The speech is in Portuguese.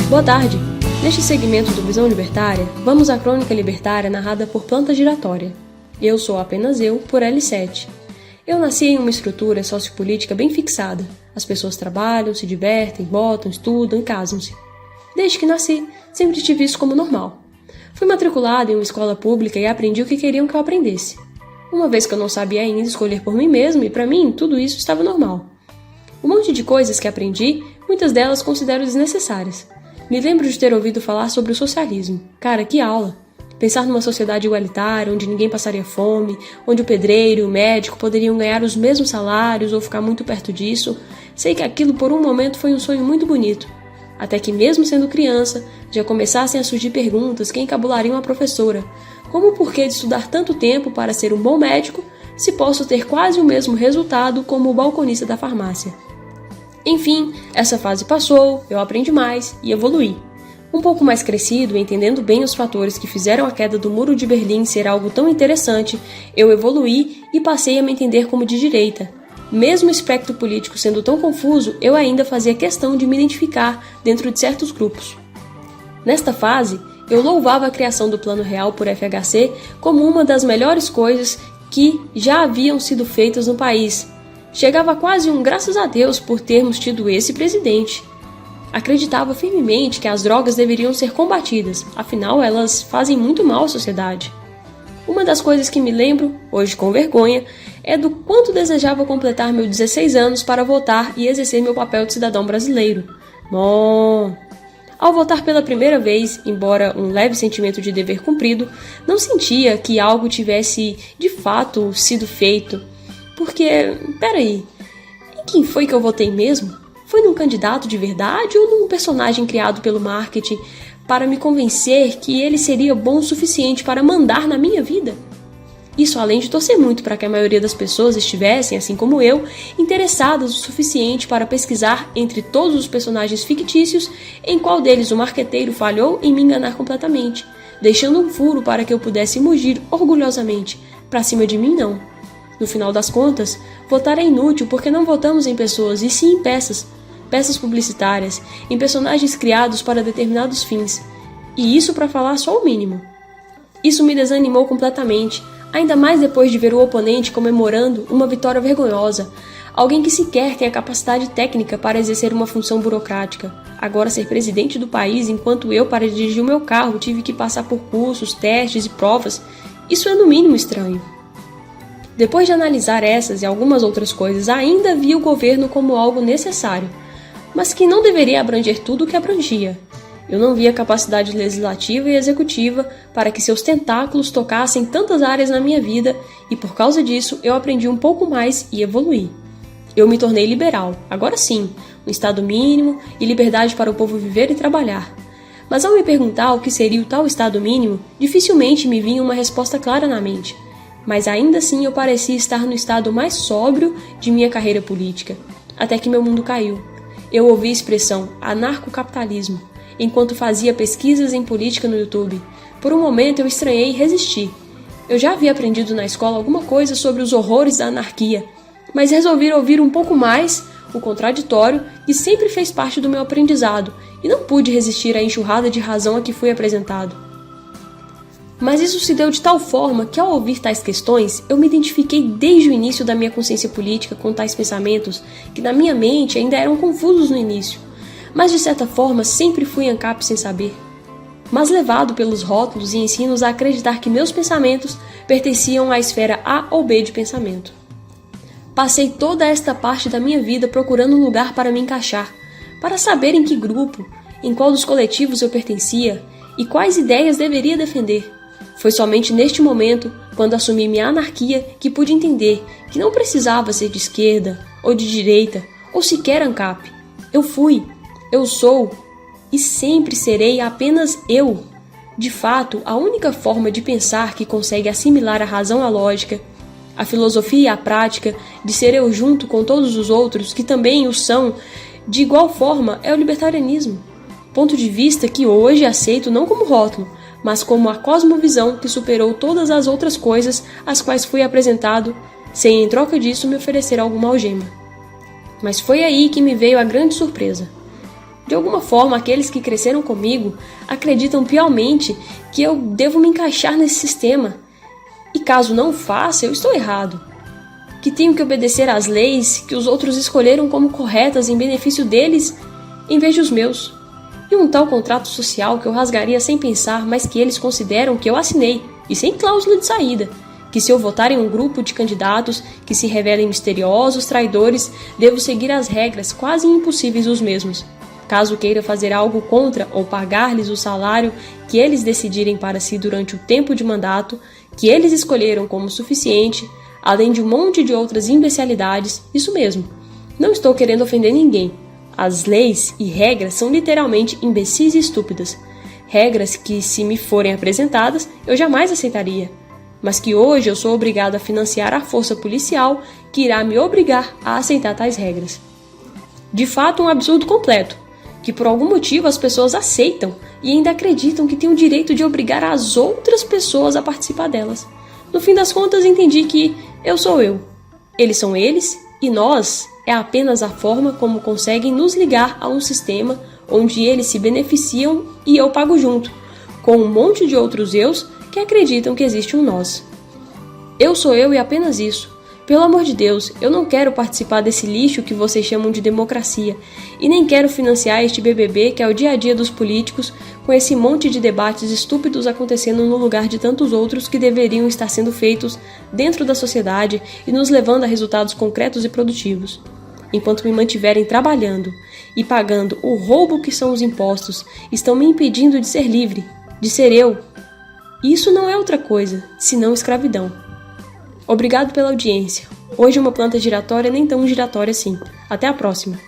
Boa tarde! Neste segmento do Visão Libertária, vamos à crônica libertária narrada por Planta Giratória. Eu sou apenas eu, por L7. Eu nasci em uma estrutura sociopolítica bem fixada. As pessoas trabalham, se divertem, votam, estudam e casam-se. Desde que nasci, sempre tive isso como normal. Fui matriculada em uma escola pública e aprendi o que queriam que eu aprendesse. Uma vez que eu não sabia ainda escolher por mim mesma, e para mim tudo isso estava normal. Um monte de coisas que aprendi, muitas delas considero desnecessárias. Me lembro de ter ouvido falar sobre o socialismo. Cara, que aula! Pensar numa sociedade igualitária, onde ninguém passaria fome, onde o pedreiro e o médico poderiam ganhar os mesmos salários ou ficar muito perto disso. Sei que aquilo por um momento foi um sonho muito bonito. Até que mesmo sendo criança, já começassem a surgir perguntas que encabulariam a professora. Como o porquê de estudar tanto tempo para ser um bom médico, se posso ter quase o mesmo resultado como o balconista da farmácia? Enfim, essa fase passou, eu aprendi mais e evoluí. Um pouco mais crescido, entendendo bem os fatores que fizeram a queda do Muro de Berlim ser algo tão interessante, eu evoluí e passei a me entender como de direita. Mesmo o espectro político sendo tão confuso, eu ainda fazia questão de me identificar dentro de certos grupos. Nesta fase, eu louvava a criação do Plano Real por FHC como uma das melhores coisas que já haviam sido feitas no país. Chegava a quase um graças a Deus por termos tido esse presidente. Acreditava firmemente que as drogas deveriam ser combatidas, afinal elas fazem muito mal à sociedade. Uma das coisas que me lembro, hoje com vergonha, é do quanto desejava completar meus 16 anos para votar e exercer meu papel de cidadão brasileiro. Bom, ao votar pela primeira vez, embora um leve sentimento de dever cumprido, não sentia que algo tivesse de fato sido feito. Porque, peraí, em quem foi que eu votei mesmo? Foi num candidato de verdade ou num personagem criado pelo marketing para me convencer que ele seria bom o suficiente para mandar na minha vida? Isso além de torcer muito para que a maioria das pessoas estivessem, assim como eu, interessadas o suficiente para pesquisar entre todos os personagens fictícios em qual deles o marqueteiro falhou em me enganar completamente, deixando um furo para que eu pudesse mugir orgulhosamente. Pra cima de mim, não. No final das contas, votar é inútil porque não votamos em pessoas, e sim em peças publicitárias, em personagens criados para determinados fins. E isso para falar só o mínimo. Isso me desanimou completamente, ainda mais depois de ver o oponente comemorando uma vitória vergonhosa, alguém que sequer tem a capacidade técnica para exercer uma função burocrática. Agora ser presidente do país enquanto eu, para dirigir o meu carro, tive que passar por cursos, testes e provas, isso é no mínimo estranho. Depois de analisar essas e algumas outras coisas, ainda vi o governo como algo necessário, mas que não deveria abranger tudo o que abrangia. Eu não via capacidade legislativa e executiva para que seus tentáculos tocassem tantas áreas na minha vida e por causa disso eu aprendi um pouco mais e evoluí. Eu me tornei liberal, agora sim, um estado mínimo e liberdade para o povo viver e trabalhar. Mas ao me perguntar o que seria o tal estado mínimo, dificilmente me vinha uma resposta clara na mente. Mas ainda assim eu parecia estar no estado mais sóbrio de minha carreira política, até que meu mundo caiu. Eu ouvi a expressão anarcocapitalismo, enquanto fazia pesquisas em política no YouTube. Por um momento eu estranhei e resisti. Eu já havia aprendido na escola alguma coisa sobre os horrores da anarquia, mas resolvi ouvir um pouco mais o contraditório que sempre fez parte do meu aprendizado, e não pude resistir à enxurrada de razão a que fui apresentado. Mas isso se deu de tal forma que, ao ouvir tais questões, eu me identifiquei desde o início da minha consciência política com tais pensamentos que na minha mente ainda eram confusos no início, mas de certa forma sempre fui ANCAP sem saber. Mas levado pelos rótulos e ensinos a acreditar que meus pensamentos pertenciam à esfera A ou B de pensamento. Passei toda esta parte da minha vida procurando um lugar para me encaixar, para saber em que grupo, em qual dos coletivos eu pertencia e quais ideias deveria defender. Foi somente neste momento, quando assumi minha anarquia, que pude entender que não precisava ser de esquerda, ou de direita, ou sequer ANCAP. Eu fui, eu sou, e sempre serei apenas eu. De fato, a única forma de pensar que consegue assimilar a razão à lógica, a filosofia e a prática, de ser eu junto com todos os outros, que também o são, de igual forma, é o libertarianismo. Ponto de vista que hoje aceito não como rótulo, mas como a cosmovisão que superou todas as outras coisas às quais fui apresentado, sem em troca disso me oferecer alguma algema. Mas foi aí que me veio a grande surpresa. De alguma forma, aqueles que cresceram comigo acreditam piamente que eu devo me encaixar nesse sistema. E caso não faça, eu estou errado. Que tenho que obedecer às leis que os outros escolheram como corretas em benefício deles, em vez dos meus. E um tal contrato social que eu rasgaria sem pensar, mas que eles consideram que eu assinei, e sem cláusula de saída. Que se eu votar em um grupo de candidatos que se revelem misteriosos traidores, devo seguir as regras quase impossíveis dos mesmos. Caso queira fazer algo contra ou pagar-lhes o salário que eles decidirem para si durante o tempo de mandato, que eles escolheram como suficiente, além de um monte de outras imbecilidades, isso mesmo. Não estou querendo ofender ninguém. As leis e regras são literalmente imbecis e estúpidas. Regras que, se me forem apresentadas, eu jamais aceitaria. Mas que hoje eu sou obrigado a financiar a força policial que irá me obrigar a aceitar tais regras. De fato, um absurdo completo, que por algum motivo as pessoas aceitam e ainda acreditam que têm o direito de obrigar as outras pessoas a participar delas. No fim das contas, entendi que eu sou eu, eles são eles e nós é apenas a forma como conseguem nos ligar a um sistema onde eles se beneficiam e eu pago junto, com um monte de outros eus que acreditam que existe um nós. Eu sou eu e apenas isso. Pelo amor de Deus, eu não quero participar desse lixo que vocês chamam de democracia, e nem quero financiar este BBB que é o dia a dia dos políticos, com esse monte de debates estúpidos acontecendo no lugar de tantos outros que deveriam estar sendo feitos dentro da sociedade e nos levando a resultados concretos e produtivos. Enquanto me mantiverem trabalhando e pagando o roubo que são os impostos, estão me impedindo de ser livre, de ser eu. Isso não é outra coisa, senão escravidão. Obrigado pela audiência. Hoje uma planta giratória nem tão giratória assim. Até a próxima.